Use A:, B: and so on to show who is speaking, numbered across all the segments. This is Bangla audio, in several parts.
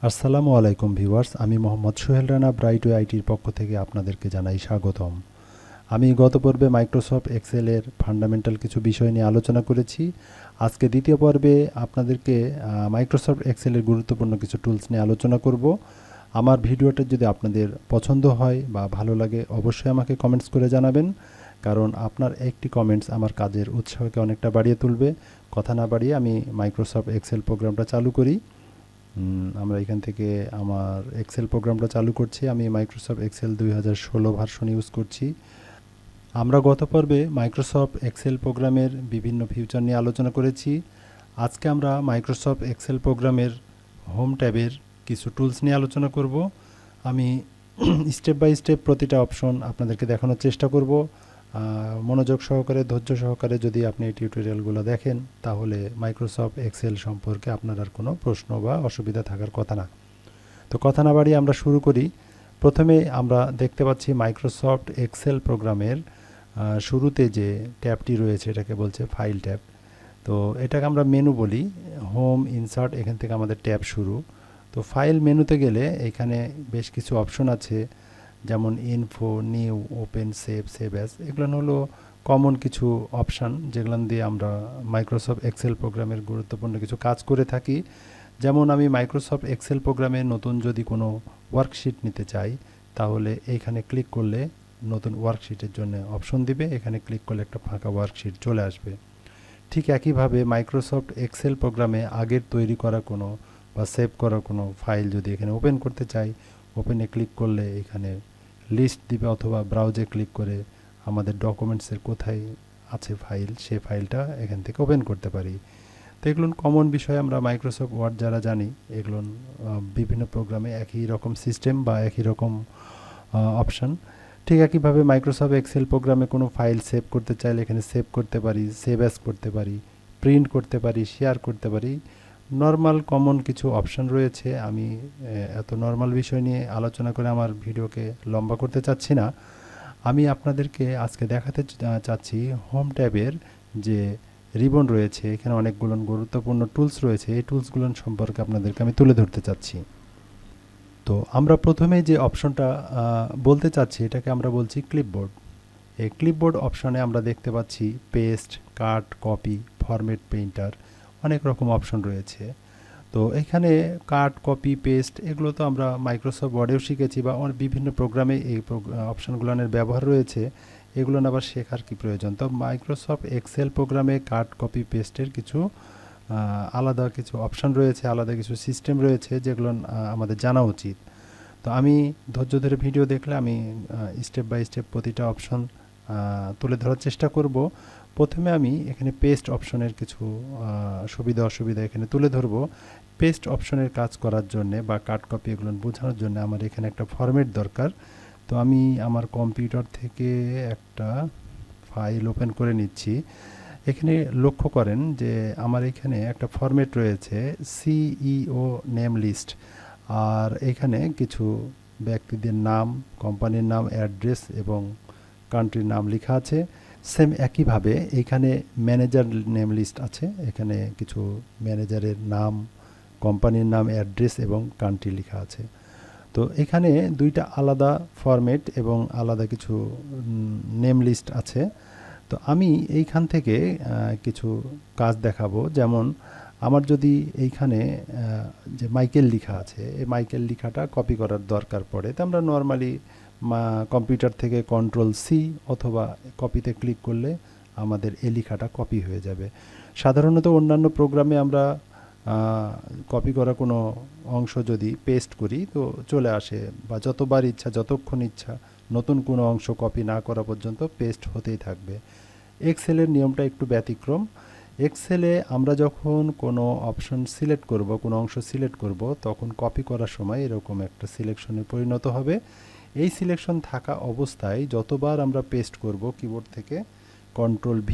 A: আসসালামু আলাইকুম ভিউয়ার্স, আমি মোহাম্মদ সোহেল রানা ব্রাইটওয়ে আইটির পক্ষ থেকে আপনাদেরকে জানাই স্বাগতম। আমি গত পর্বে মাইক্রোসফট এক্সেলের ফান্ডামেন্টাল কিছু বিষয় নিয়ে আলোচনা করেছি। আজকে দ্বিতীয় পর্বে আপনাদেরকে মাইক্রোসফট এক্সেলের গুরুত্বপূর্ণ কিছু টুলস নিয়ে আলোচনা করব। আমার ভিডিওটা যদি আপনাদের পছন্দ হয় বা ভালো লাগে অবশ্যই আমাকে কমেন্টস করে জানাবেন, কারণ আপনার একটি কমেন্টস আমার কাজের উৎসাহকে অনেকটা বাড়িয়ে তুলবে। কথা না বাড়িয়ে আমি মাইক্রোসফট এক্সেল প্রোগ্রামটা চালু করি। আমরা এখান থেকে আমার এক্সেল প্রোগ্রামটা চালু করছি। আমি মাইক্রোসফট এক্সেল 2016 ভার্সন ইউজ করছি। আমরা গত পর্বে মাইক্রোসফট এক্সেল প্রোগ্রামের বিভিন্ন ফিউচার নিয়ে আলোচনা করেছি। আজকে আমরা মাইক্রোসফট এক্সেল প্রোগ্রামের হোম ট্যাবের কিছু টুলস নিয়ে আলোচনা করব। আমি স্টেপ বাই স্টেপ প্রতিটা অপশন আপনাদেরকে দেখানোর চেষ্টা করব। মনোযোগ সহকারে, ধৈর্য সহকারে যদি আপনি এই টিউটোরিয়ালগুলো দেখেন, তাহলে মাইক্রোসফট এক্সেল সম্পর্কে আপনার আর কোনো প্রশ্ন বা অসুবিধা থাকার কথা না। তো কথা না বাড়িয়ে আমরা শুরু করি। প্রথমে আমরা দেখতে পাচ্ছি মাইক্রোসফট এক্সেল প্রোগ্রামের শুরুতে যে ট্যাবটি রয়েছে এটাকে বলছে ফাইল ট্যাব। তো এটাকে আমরা মেনু বলি। হোম, ইনসার্ট, এখান থেকে আমাদের ট্যাব শুরু। তো ফাইল মেনুতে গেলে এখানে বেশ কিছু অপশন আছে, যেমন info, new, open, save, save as. এগুলো হলো কমন কিছু অপশান যেগুলো দিয়ে আমরা মাইক্রোসফট এক্সেল প্রোগ্রামের গুরুত্বপূর্ণ কিছু কাজ করে থাকি। যেমন আমি মাইক্রোসফট এক্সেল প্রোগ্রামে নতুন যদি কোনো ওয়ার্কশিট নিতে চাই, তাহলে এইখানে ক্লিক করলে নতুন ওয়ার্কশিটের জন্য অপশন দিবে। এখানে ক্লিক করলে একটা ফাঁকা ওয়ার্কশিট চলে আসবে। ঠিক একইভাবে মাইক্রোসফট এক্সেল প্রোগ্রামে আগের তৈরি করা কোনো বা সেভ করা কোনো ফাইল যদি এখানে ওপেন করতে চাই, ওপেনে ক্লিক করলে এখানে লিস্ট দিবে, অথবা ব্রাউজে ক্লিক করে আমাদের ডকুমেন্টসের কোথায় আছে ফাইল, সে ফাইলটা এখান থেকে ওপেন করতে পারি। তো এগুলো কমন বিষয়। আমরা মাইক্রোসফট ওয়ার্ড যারা জানি, এগুলো বিভিন্ন প্রোগ্রামে একই রকম সিস্টেম বা একই রকম অপশান। ঠিক একইভাবে মাইক্রোসফট এক্সেল প্রোগ্রামে কোনো ফাইল সেভ করতে চাইলে এখানে সেভ করতে পারি, সেভ অ্যাজ করতে পারি, প্রিন্ট করতে পারি, শেয়ার করতে পারি। নর্মাল কমন কিছু অপশান রয়েছে। আমি এত নর্মাল বিষয় নিয়ে আলোচনা করে আমার ভিডিওকে লম্বা করতে চাচ্ছি না। আমি আপনাদেরকে আজকে দেখাতে চাচ্ছি হোম ট্যাবের যে রিবন রয়েছে, এখানে অনেকগুলো গুরুত্বপূর্ণ টুলস রয়েছে। এই টুলসগুলো সম্পর্কে আপনাদেরকে আমি তুলে ধরতে চাচ্ছি। তো আমরা প্রথমে যে অপশনটা বলতে চাচ্ছি, এটাকে আমরা বলছি ক্লিপবোর্ড। এই ক্লিপবোর্ড অপশনে আমরা দেখতে পাচ্ছি পেস্ট, কাট, কপি, ফরম্যাট, পেইন্টার, অনেক রকম অপশন রয়েছে। তো এখানে কাট, কপি, পেস্ট এগুলো তো আমরা মাইক্রোসফট ওয়ার্ডেও শিখেছি, বা বিভিন্ন প্রোগ্রামে এই অপশনগুলোর ব্যবহার রয়েছে। এগুলো আবার শেখার কি প্রয়োজন? তো মাইক্রোসফট এক্সেল প্রোগ্রামে কাট, কপি, পেস্টের কিছু আলাদা কিছু অপশন রয়েছে, আলাদা কিছু সিস্টেম রয়েছে, যেগুলো আমাদের জানা উচিত। তো আমি ধৈর্য ধরে ভিডিও দেখলে আমি স্টেপ বাই স্টেপ প্রতিটা অপশন তুলে ধরার চেষ্টা করব। প্রথমে আমি এখানে পেস্ট অপশনের কিছু সুবিধা অসুবিধা এখানে তুলে ধরব। পেস্ট অপশনের কাজ করার জন্যে বা কাট, কপি এগুলো বোঝানোর জন্য আমার এখানে একটা ফরম্যাট দরকার। তো আমি আমার কম্পিউটার থেকে একটা ফাইল ওপেন করে নিচ্ছি। এখানে লক্ষ্য করেন যে আমার এখানে একটা ফরম্যাট রয়েছে, সিইও নেম লিস্ট। আর এখানে কিছু ব্যক্তিদের নাম, কোম্পানির নাম, অ্যাড্রেস এবং কান্ট্রির নাম লেখা আছে। সেম একইভাবে এখানে ম্যানেজার নেম লিস্ট আছে। এখানে কিছু ম্যানেজারের নাম, কোম্পানির নাম, অ্যাড্রেস এবং কান্ট্রি লেখা আছে। তো এখানে দুইটা আলাদা ফরম্যাট এবং আলাদা কিছু নেম লিস্ট আছে। তো আমি এইখান থেকে কিছু কাজ দেখাবো। যেমন আমার যদি এইখানে যে মাইকেল লেখা আছে, এই মাইকেল লেখাটা কপি করার দরকার পড়ে, তো আমরা নর্মালি কম্পিউটার থেকে কন্ট্রোল-C অথবা কপিতে ক্লিক করলে আমাদের এই লেখাটা কপি হয়ে যাবে। সাধারণত অন্যান্য প্রোগ্রামে আমরা কপি করা কোনো অংশ যদি পেস্ট করি তো চলে আসে, বা যতবার ইচ্ছা, যতক্ষণ ইচ্ছা নতুন কোনো অংশ কপি না করা পর্যন্ত পেস্ট হতেই থাকবে। এক্সেলের নিয়মটা একটু ব্যতিক্রম। এক্সেলে আমরা যখন কোনো অপশন সিলেক্ট করব, কোনো অংশ সিলেক্ট করব, তখন কপি করার সময় এরকম একটা সিলেকশনে পরিণত হবে। এই সিলেকশন থাকা অবস্থায় যতবার আমরা পেস্ট করব কিবোর্ড থেকে কন্ট্রোল-V,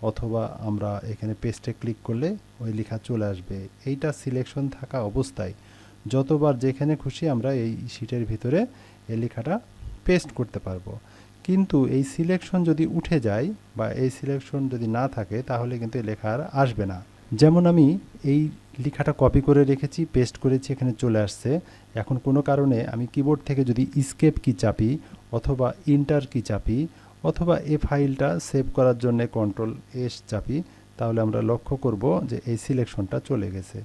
A: অথবা আমরা এখানে পেস্টে ক্লিক করলে ওই লেখা চলে আসবে। এইটা সিলেকশন থাকা অবস্থায় যতবার যেখানে খুশি আমরা এই শিটের ভিতরে এই লেখাটা পেস্ট করতে পারবো। কিন্তু এই সিলেকশন যদি উঠে যায় বা এই সিলেকশন যদি না থাকে, তাহলে কিন্তু এই লেখা আর আসবে না। যেমন আমি এই লেখাটা কপি করে রেখেছি, পেস্ট করেছি, এখানে চলে আসছে। এখন কোনো কারণে আমি কিবোর্ড থেকে যদি এস্কেপ কি চাপি অথবা এন্টার কি চাপি অথবা এই ফাইলটা সেভ করার জন্য কন্ট্রোল এস চাপি, তাহলে আমরা লক্ষ্য করব যে এই সিলেকশনটা চলে গেছে।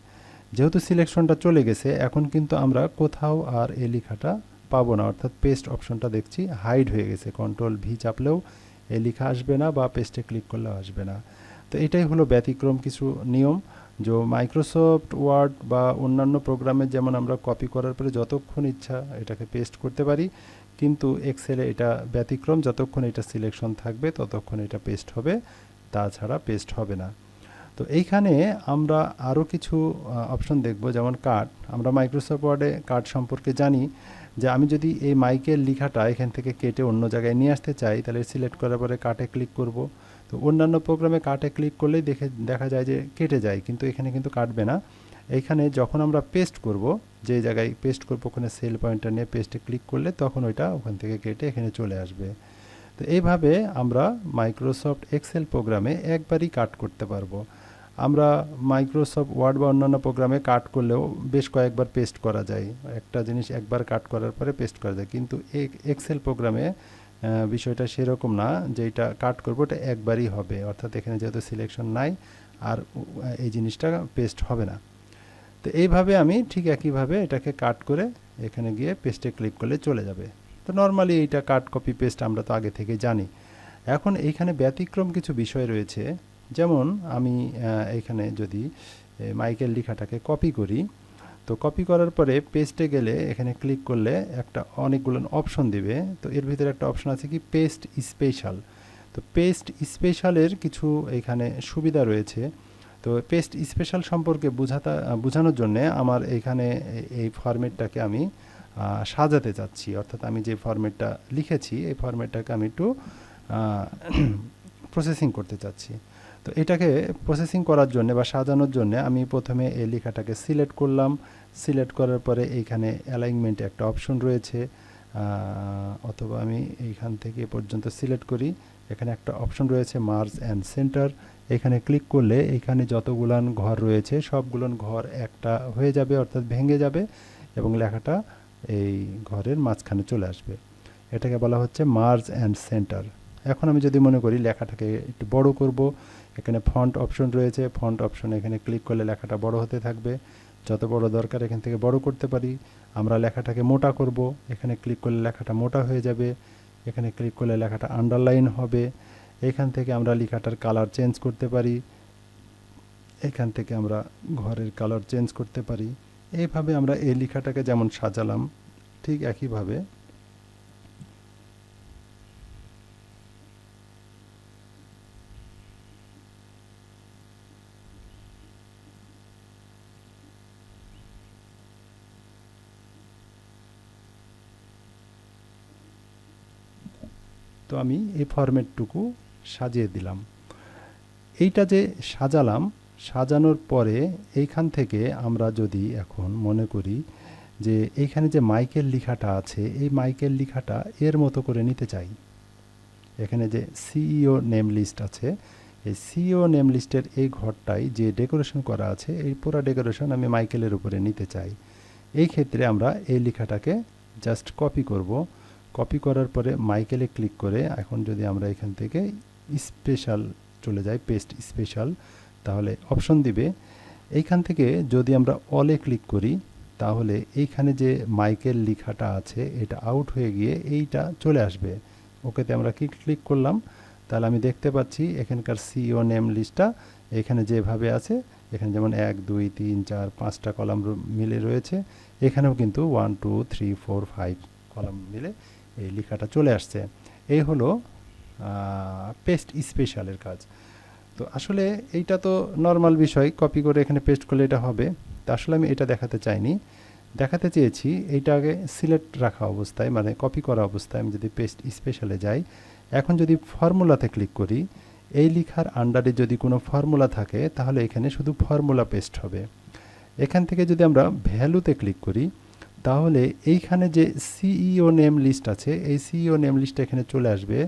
A: যেহেতু সিলেকশনটা চলে গেছে, এখন কিন্তু আমরা কোথাও আর এই লেখাটা পাবো না, অর্থাৎ পেস্ট অপশনটা দেখছি হাইড হয়ে গেছে। কন্ট্রোল ভি চাপলেও এই লেখা আসবে না বা পেস্টে ক্লিক করলেও আসবে না। তো এটাই হলো ব্যতিক্রম কিছু নিয়ম, যে মাইক্রোসফট ওয়ার্ড বা অন্যান্য প্রোগ্রামে যেমন আমরা কপি করার পরে যতক্ষণ ইচ্ছা এটাকে পেস্ট করতে পারি, কিন্তু এক্সেলে এটা ব্যতিক্রম, যতক্ষণ এটা সিলেকশন থাকবে ততক্ষণ এটা পেস্ট হবে, তাছাড়া পেস্ট হবে না। তো এইখানে আমরা আরও কিছু অপশন দেখব, যেমন কাট। আমরা মাইক্রোসফট ওয়ার্ডে কাট সম্পর্কে জানি যে আমি যদি এই মাইকের লেখাটা এখান থেকে কেটে অন্য জায়গায় নিয়ে আসতে চাই, তাহলে সিলেক্ট করার পরে কাটে ক্লিক করব। তো অন্যান্য প্রোগ্রামে কাটে ক্লিক করলেই দেখা যায় যে কেটে যায়, কিন্তু এখানে কিন্তু কাটবে না। এইখানে যখন আমরা পেস্ট করব, যে জায়গায় পেস্ট করবো ওখানে সেল পয়েন্টার নিয়ে পেস্টে ক্লিক করলে তখন ওইটা ওখান থেকে কেটে এখানে চলে আসবে। তো এইভাবে আমরা মাইক্রোসফট এক্সেল প্রোগ্রামে একবারই কাট করতে পারবো। আমরা মাইক্রোসফট ওয়ার্ড বা অন্যান্য প্রোগ্রামে কাট করলেও বেশ কয়েকবার পেস্ট করা যায়, একটা জিনিস একবার কাট করার পরে পেস্ট করা যায়, কিন্তু এক্সেল প্রোগ্রামে বিষয়টা সেরকম না, যে এটা কাট করবো এটা একবারই হবে, অর্থাৎ এখানে যেহেতু সিলেকশন নাই আর এই জিনিসটা পেস্ট হবে না। তো এইভাবে আমি ঠিক একইভাবে এটাকে কাট করে এখানে গিয়ে পেস্টে ক্লিক করলে চলে যাবে। তো নর্মালি এইটা কাট কপি পেস্ট আমরা তো আগে থেকে জানি। এখন এইখানে ব্যতিক্রম কিছু বিষয় রয়েছে, যেমন আমি এইখানে যদি মাইকেল লেখাটাকে কপি করি, তো কপি করার পরে পেস্টে গেলে এখানে ক্লিক করলে একটা অনেকগুলো অপশন দিবে। তো এর ভিতরে একটা অপশন আছে কি পেস্ট স্পেশাল। তো পেস্ট স্পেশালের কিছু এখানে সুবিধা রয়েছে। তো পেস্ট স্পেশাল সম্পর্কে বোঝানোর জন্য আমার এইখানে এই ফরম্যাটটাকে আমি সাজাতে চাচ্ছি, অর্থাৎ আমি যে ফরম্যাটটা লিখেছি এই ফরম্যাটটাকে আমি একটু প্রসেসিং করতে চাচ্ছি। তো এটাকে প্রসেসিং করার জন্য বা সাজানোর জন্য আমি প্রথমে এই লেখাটাকে সিলেক্ট করলাম। সিলেক্ট করার পরে এইখানে অ্যালাইনমেন্টে একটা অপশন রয়েছে, অথবা আমি এইখান থেকে পর্যন্ত সিলেক্ট করি। এখানে একটা অপশন রয়েছে মার্জ অ্যান্ড সেন্টার। এখানে ক্লিক করলে এখানে যতগুলান ঘর রয়েছে সবগুলোন ঘর একটা হয়ে যাবে, অর্থাৎ ভেঙে যাবে এবং লেখাটা এই ঘরের মাঝখানে চলে আসবে। এটাকে বলা হচ্ছে মার্জ অ্যান্ড সেন্টার। এখন আমি যদি মনে করি লেখাটাকে একটু বড় করব, এখানে ফন্ট অপশন রয়েছে, ফন্ট অপশনে এখানে ক্লিক করলে লেখাটা বড় হতে থাকবে, যত বড় দরকার এখান থেকে বড় করতে পারি। আমরা লেখাটাকে মোটা করব, এখানে ক্লিক করলে লেখাটা মোটা হয়ে যাবে, এখানে ক্লিক করলে লেখাটা আন্ডারলাইন হবে। এখান থেকে আমরা লেখাটার কালার চেঞ্জ করতে পারি, এখান থেকে আমরা ঘরের কালার চেঞ্জ করতে পারি। এইভাবে আমরা এই লেখাটাকে যেমন সাজালাম ঠিক একইভাবে তো আমি এই ফরম্যাটটুকু সাজিয়ে দিলাম। এইটা যে সাজালাম, সাজানোর পরে এইখান থেকে আমরা যদি এখন মনে করি যে এইখানে যে মাইকেল লেখাটা আছে এই মাইকেল লেখাটা এর মতো করে নিতে চাই, এখানে যে সিইও নেম লিস্ট আছে এই সিইও নেম লিস্টের এই ঘরটাই যে ডেকোরেশন করা আছে এই পুরো ডেকোরেশন আমি মাইকেলের উপরে নিতে চাই। এই ক্ষেত্রে আমরা এই লেখাটাকে জাস্ট কপি করব। কপি করার পরে মাইকেলে ক্লিক করে এখন যদি আমরা এখান থেকে স্পেশাল চলে যাই, পেস্ট স্পেশাল, তাহলে অপশন দিবে। এইখান থেকে যদি আমরা অলে ক্লিক করি তাহলে এইখানে যে মাইকেল লেখাটা আছে এটা আউট হয়ে গিয়ে এইটা চলে আসবে। ওকেতে আমরা ক্লিক করলাম, তাহলে আমি দেখতে পাচ্ছি এখানকার সিইও নেম লিস্টটা এখানে যেভাবে আছে, এখানে যেমন 1 2 3 4 5টা কলাম মিলে রয়েছে, এখানেও কিন্তু 1 2 3 4 5 কলাম মিলে এই লেখাটা চলে আসছে। এই হলো পেস্ট স্পেশালের কাজ। তো আসলে এইটা তো নর্মাল বিষয়, কপি করে এখানে পেস্ট করলে এটা হবে। তো আসলে আমি এটা দেখাতে চাইনি, দেখাতে চেয়েছি এইটা আগে সিলেক্ট রাখা অবস্থায় মানে কপি করা অবস্থায় আমি যদি পেস্ট স্পেশালে যাই, এখন যদি ফর্মুলাতে ক্লিক করি, এই লেখার আন্ডারে যদি কোনো ফর্মুলা থাকে তাহলে এখানে শুধু ফর্মুলা পেস্ট হবে। এখান থেকে যদি আমরা ভ্যালুতে ক্লিক করি তাহলে এইখানে যে সিইও নেম লিস্ট আছে এই সিইও নেম লিস্টটা এখানে চলে আসবে।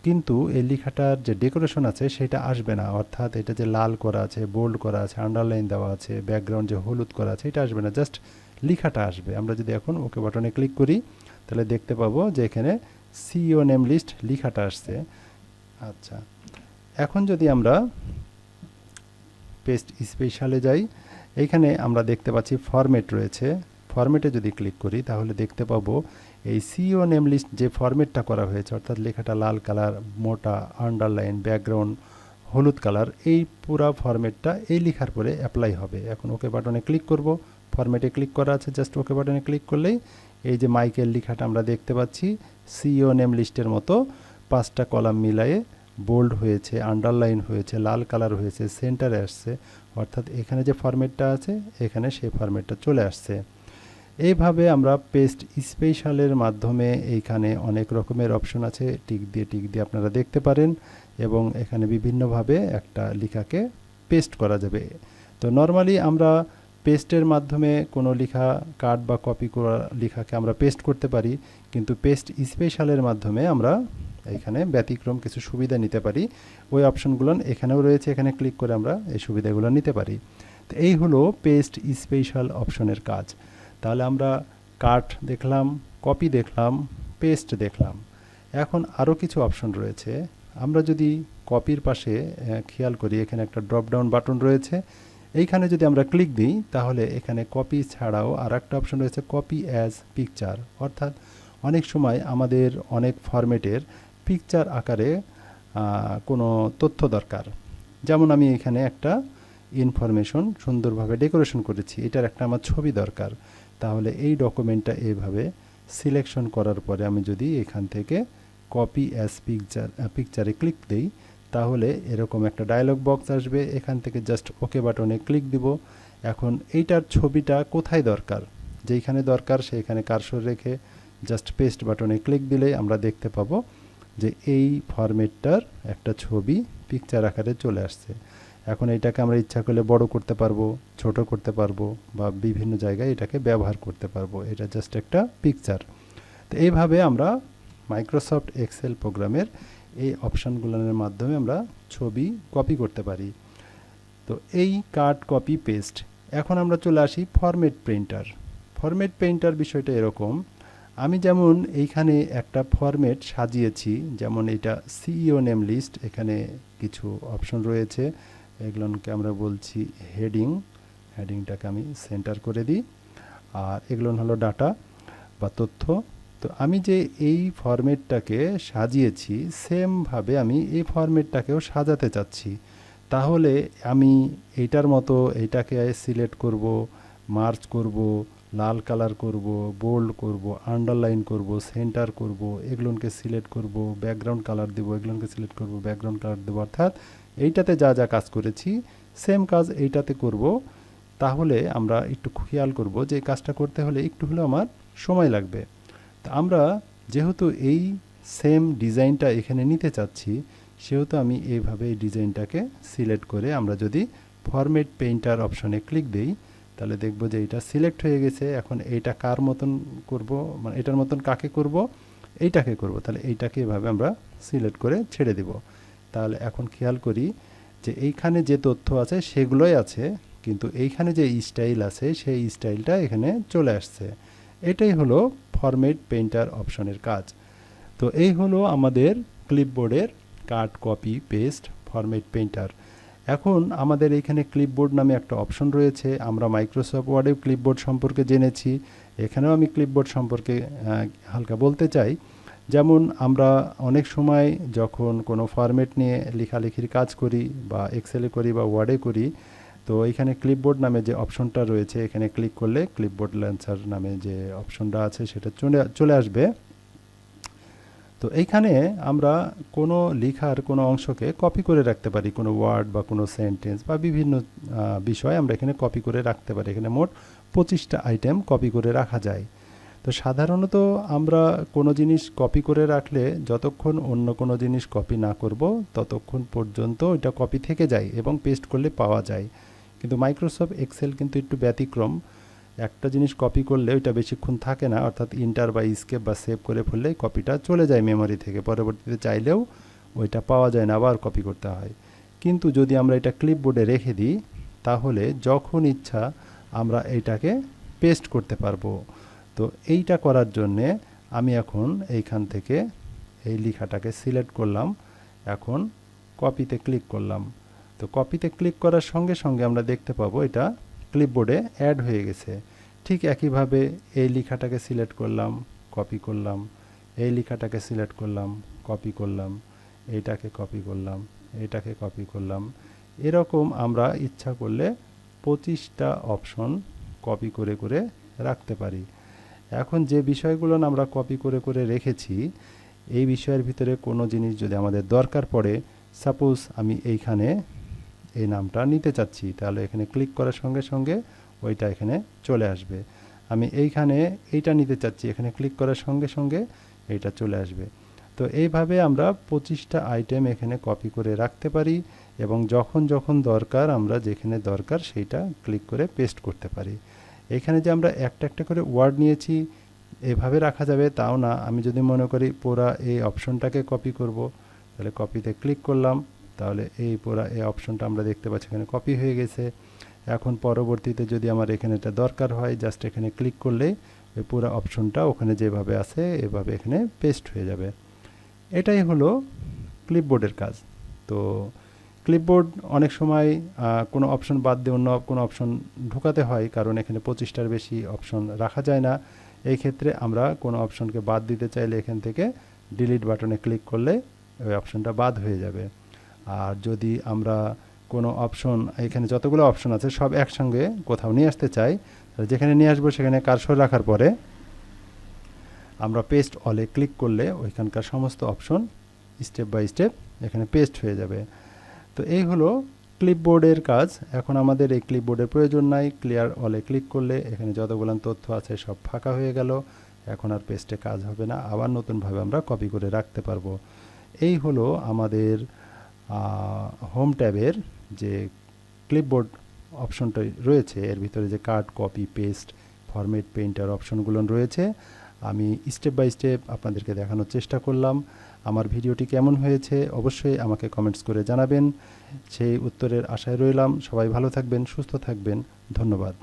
A: কিন্তু এই লেখাটার যে ডেকোরেশন আছে সেটা আসবে না, অর্থাৎ এটা যে লাল করা আছে, বোল্ড করা আছে, আন্ডারলাইন দেওয়া আছে, ব্যাকগ্রাউন্ড যে হলুদ করা আছে, এটা আসবে না, জাস্ট লেখাটা আসবে। আমরা যদি এখন ওকে বাটনে ক্লিক করি তাহলে দেখতে পাবো যে এখানে সিইও নেম লিস্ট লেখাটা আসছে। আচ্ছা, এখন যদি আমরা পেস্ট স্পেশালে যাই, এইখানে আমরা দেখতে পাচ্ছি ফরম্যাট রয়েছে। ফরম্যাটে যদি ক্লিক করি তাহলে দেখতে পাবো এই সিইও নেম লিস্ট যে ফরম্যাটটা করা হয়েছে, অর্থাৎ লেখাটা লাল কালার, মোটা, আন্ডারলাইন, ব্যাকগ্রাউন্ড হলুদ কালার, এই পুরা ফরম্যাটটা এই লেখার পরে অ্যাপ্লাই হবে। এখন ওকে বাটনে ক্লিক করব, ফরম্যাটে ক্লিক করা আছে, জাস্ট ওকে বাটনে ক্লিক করলেই এই যে মাইকেল লেখাটা আমরা দেখতে পাচ্ছি সিইও নেম লিস্টের মতো 5টা কলাম মিলায়ে বোল্ড হয়েছে, আন্ডারলাইন হয়েছে, লাল কালার হয়েছে, সেন্টারে আসছে, অর্থাৎ এখানে যে ফরম্যাটটা আছে এখানে সেই ফরম্যাটটা চলে আসছে। এইভাবে আমরা পেস্ট স্পেশালের মাধ্যমে এইখানে অনেক রকমের অপশন আছে, টিক দিয়ে আপনারা দেখতে পারেন, এবং এখানে বিভিন্নভাবে একটা লেখাকে পেস্ট করা যাবে। তো নর্মালি আমরা পেস্টের মাধ্যমে কোনো লেখা কাট বা কপি করা লেখাকে আমরা পেস্ট করতে পারি, কিন্তু পেস্ট স্পেশালের মাধ্যমে আমরা এখানে ব্যতিক্রম কিছু সুবিধা নিতে পারি। ওই অপশনগুলো এখানেও রয়েছে, এখানে ক্লিক করে আমরা এই সুবিধাগুলো নিতে পারি। তো এই হলো পেস্ট স্পেশাল অপশনের কাজ। তাহলে আমরা কাট দেখলাম, কপি দেখলাম, পেস্ট দেখলাম। এখন আরও কিছু অপশন রয়েছে। আমরা যদি কপির পাশে খেয়াল করি, এখানে একটা ড্রপ ডাউন বাটন রয়েছে, এইখানে যদি আমরা ক্লিক দিই তাহলে এখানে কপি ছাড়াও আর একটা অপশন রয়েছে কপি অ্যাজ পিকচার, অর্থাৎ অনেক সময় আমাদের অনেক ফরম্যাটের পিকচার আকারে কোনো তথ্য দরকার। যেমন আমি এখানে একটা ইনফরমেশন সুন্দরভাবে ডেকোরেশন করেছি, এটার একটা আমার ছবি দরকার। তাহলে এই ডকুমেন্টটা এইভাবে সিলেকশন করার পরে আমি যদি এখান থেকে কপি অ্যাজ পিকচারে ক্লিক দিই তাহলে এরকম একটা ডায়লগ বক্স আসবে, এখান থেকে জাস্ট ওকে বাটনে ক্লিক দিব। এখন এইটার ছবিটা কোথায় দরকার, যেইখানে দরকার সেইখানে কার্সর রেখে জাস্ট পেস্ট বাটনে ক্লিক দিলেই আমরা দেখতে পাবো যে এই ফরম্যাটটার একটা ছবি পিকচার আকারে চলে আসছে। এখন এটাকে আমরা ইচ্ছা করলে বড় করতে পারবো, ছোট করতে পারবো, বা বিভিন্ন জায়গায় এটাকে ব্যবহার করতে পারবো। এটা জাস্ট একটা পিকচার। তো এইভাবে আমরা মাইক্রোসফট এক্সেল প্রোগ্রামের এই অপশানগুলোর মাধ্যমে আমরা ছবি কপি করতে পারি। তো এই কাট, কপি, পেস্ট। এখন আমরা চলে আসি ফরম্যাট প্রিন্টার। ফরম্যাট প্রিন্টার বিষয়টা এরকম, আমি যেমন এইখানে একটা ফরম্যাট সাজিয়েছি, যেমন এটা সিইও নেম লিস্ট, এখানে কিছু অপশন রয়েছে, এগুলোকে আমরা বলছি হেডিংটাকে আমি সেন্টার করে দিই, আর এগুলো হলো ডাটা বা তথ্য। তো আমি যে এই ফরম্যাটটাকে সাজিয়েছি সেমভাবে আমি এই ফরম্যাটটাকেও সাজাতে চাচ্ছি। তাহলে আমি এইটার মতো এইটাকে সিলেক্ট করব, মার্জ করব, লাল কালার করব, বোল্ড করব, আন্ডারলাইন করব, সেন্টার করব, এগুলোকে সিলেক্ট করব, ব্যাকগ্রাউন্ড কালার দেবো, এগুলোকে সিলেক্ট করব, ব্যাকগ্রাউন্ড কালার দেবো, অর্থাৎ এইটাতে যা যা কাজ করেছি সেম কাজ এইটাতে করব। তাহলে আমরা একটু খেয়াল করব যে এই কাজটা করতে হলে একটু হলেও আমার সময় লাগবে। তো আমরা যেহেতু এই সেম ডিজাইনটা এখানে নিতে চাচ্ছি, সেহেতু আমি এইভাবে এই ডিজাইনটাকে সিলেক্ট করে আমরা যদি ফরম্যাট পেইন্টার অপশনে ক্লিক দিই তাহলে দেখব যে এটা সিলেক্ট হয়ে গেছে। এখন এইটা কার মতন করব, মানে এটার মতন কাকে করব, এইটাকে করব, তাহলে এইটাকে এভাবে আমরা সিলেক্ট করে ছেড়ে দিব। তাহলে এখন খেয়াল করি যে এইখানে যে তথ্য আছে সেগুলোই আছে, কিন্তু এইখানে যে স্টাইল আছে সেই স্টাইলটা এখানে চলে আসছে। এটাই হলো ফরম্যাট পেইন্টার অপশনের কাজ। তো এই হলো আমাদের ক্লিপবোর্ডের কাট, কপি, পেস্ট, ফরম্যাট পেইন্টার। এখন আমাদের এখানে ক্লিপবোর্ড নামে একটা অপশন রয়েছে। আমরা মাইক্রোসফট ওয়ার্ডে ক্লিপবোর্ড সম্পর্কে জেনেছি, এখানেও আমি ক্লিপবোর্ড সম্পর্কে হালকা বলতে চাই। যেমন আমরা অনেক সময় যখন কোনো ফরম্যাট নিয়ে লেখালেখির কাজ করি, বা এক্সেলে করি বা ওয়ার্ডে করি, তো এখানে ক্লিপবোর্ড নামে যে অপশনটা রয়েছে এখানে ক্লিক করলে ক্লিপবোর্ড লঞ্চার নামে যে অপশনটা আছে সেটা চলে আসবে। তো এইখানে আমরা কোনো লেখার কোনো অংশকে কপি করে রাখতে পারি, কোনো ওয়ার্ড বা কোনো সেন্টেন্স বা বিভিন্ন বিষয় আমরা এখানে কপি করে রাখতে পারি। এখানে মোট 25টা আইটেম কপি করে রাখা যায়। তো সাধারণত আমরা কোনো জিনিস কপি করে রাখলে যতক্ষণ অন্য কোনো জিনিস কপি না করব ততক্ষণ পর্যন্ত ওইটা কপি থেকে যায় এবং পেস্ট করলে পাওয়া যায়। কিন্তু মাইক্রোসফট এক্সেল কিন্তু একটু ব্যতিক্রম, একটা জিনিস কপি করলে ওইটা বেশিক্ষণ থাকে না, অর্থাৎ ইন্টার বা স্কেপ বা সেভ করে ফেললেই কপিটা চলে যায় মেমোরি থেকে, পরবর্তীতে চাইলেও ওইটা পাওয়া যায় না, আবার কপি করতে হয়। কিন্তু যদি আমরা এটা ক্লিপবোর্ডে রেখে দিই তাহলে যখন ইচ্ছা আমরা এইটাকে পেস্ট করতে পারবো। তো এইটা করার জন্যে আমি এখন এইখান থেকে এই লেখাটাকে সিলেক্ট করলাম, এখন কপিতে ক্লিক করলাম। তো কপিতে ক্লিক করার সঙ্গে সঙ্গে আমরা দেখতে পাবো এটা ক্লিপবোর্ডে অ্যাড হয়ে গেছে। ঠিক একইভাবে এই লেখাটাকে সিলেক্ট করলাম, কপি করলাম, এই লেখাটাকে সিলেক্ট করলাম, কপি করলাম, এইটাকে কপি করলাম, এটাকে কপি করলাম। এরকম আমরা ইচ্ছা করলে 25টা অপশন কপি করে করে রাখতে পারি। এখন যে বিষয়গুলো আমরা কপি করে করে রেখেছি, এই বিষয়ের ভিতরে কোনো জিনিস যদি আমাদের দরকার পড়ে, সাপোজ আমি এইখানে এই নামটা নিতে চাচ্ছি, তাহলে এখানে ক্লিক করার সঙ্গে সঙ্গে ওইটা এখানে চলে আসবে। আমি এইখানে এইটা নিতে চাচ্ছি, এখানে ক্লিক করার সঙ্গে সঙ্গে এইটা চলে আসবে। তো এইভাবে আমরা 25টা আইটেম এখানে কপি করে রাখতে পারি এবং যখন যখন দরকার আমরা যেখানে দরকার সেইটা ক্লিক করে পেস্ট করতে পারি। এখানে যে আমরা একটা একটা করে ওয়ার্ড নিয়েছি এভাবে রাখা যাবে তাও না। আমি যদি মনে করি পুরা এই অপশনটাকে কপি করব, তাহলে কপিতে ক্লিক করলাম, তাহলে এই পুরা এই অপশনটা আমরা দেখতে পাচ্ছি এখানে কপি হয়ে গেছে। এখন পরবর্তীতে যদি আমার এখানে এটা দরকার হয়, জাস্ট এখানে ক্লিক করলেই এই পুরো অপশনটা ওখানে যেভাবে আছে এভাবে এখানে পেস্ট হয়ে যাবে। এটাই হলো ক্লিপবোর্ডের কাজ। তো ক্লিপবোর্ড অনেক সময় কোনো অপশন বাদ দিয়ে অন্য কোনো অপশন ঢোকাতে হয়, কারণ এখানে 25টার বেশি অপশন রাখা যায় না। এই ক্ষেত্রে আমরা কোনো অপশনকে বাদ দিতে চাইলে এখান থেকে ডিলিট বাটনে ক্লিক করলে ওই অপশনটা বাদ হয়ে যাবে। আর যদি আমরা কোনো অপশন, এখানে যতগুলো অপশন আছে সব একসঙ্গে কোথাও নিয়ে আসতে চাই, যেখানে নিয়ে আসবো সেখানে কার্সর রাখার পরে আমরা পেস্ট অলে ক্লিক করলে ওইখানকার সমস্ত অপশন স্টেপ বাই স্টেপ এখানে পেস্ট হয়ে যাবে। তো এই হলো ক্লিপবোর্ডের কাজ। এখন আমাদের এই ক্লিপবোর্ডের প্রয়োজন নাই, ক্লিয়ার অলে ক্লিক করলে এখানে যতগুলো তথ্য আছে সব ফাঁকা হয়ে গেল। এখন আর পেস্টে কাজ হবে না, আবার নতুনভাবে আমরা কপি করে রাখতে পারবো। এই হলো আমাদের হোম ট্যাবের যে ক্লিপবোর্ড অপশনটা রয়েছে, এর ভিতরে যে কাট, কপি, পেস্ট, ফরম্যাট, পেইন্টার অপশনগুলো রয়েছে। আমি স্টেপ বাই স্টেপ আপনাদেরকে দেখানোর চেষ্টা করলাম। আমার ভিডিওটি কেমন হয়েছে অবশ্যই আমাকে কমেন্টস করে জানাবেন, সেই উত্তরের আশায় রইলাম। সবাই ভালো থাকবেন, সুস্থ থাকবেন, ধন্যবাদ।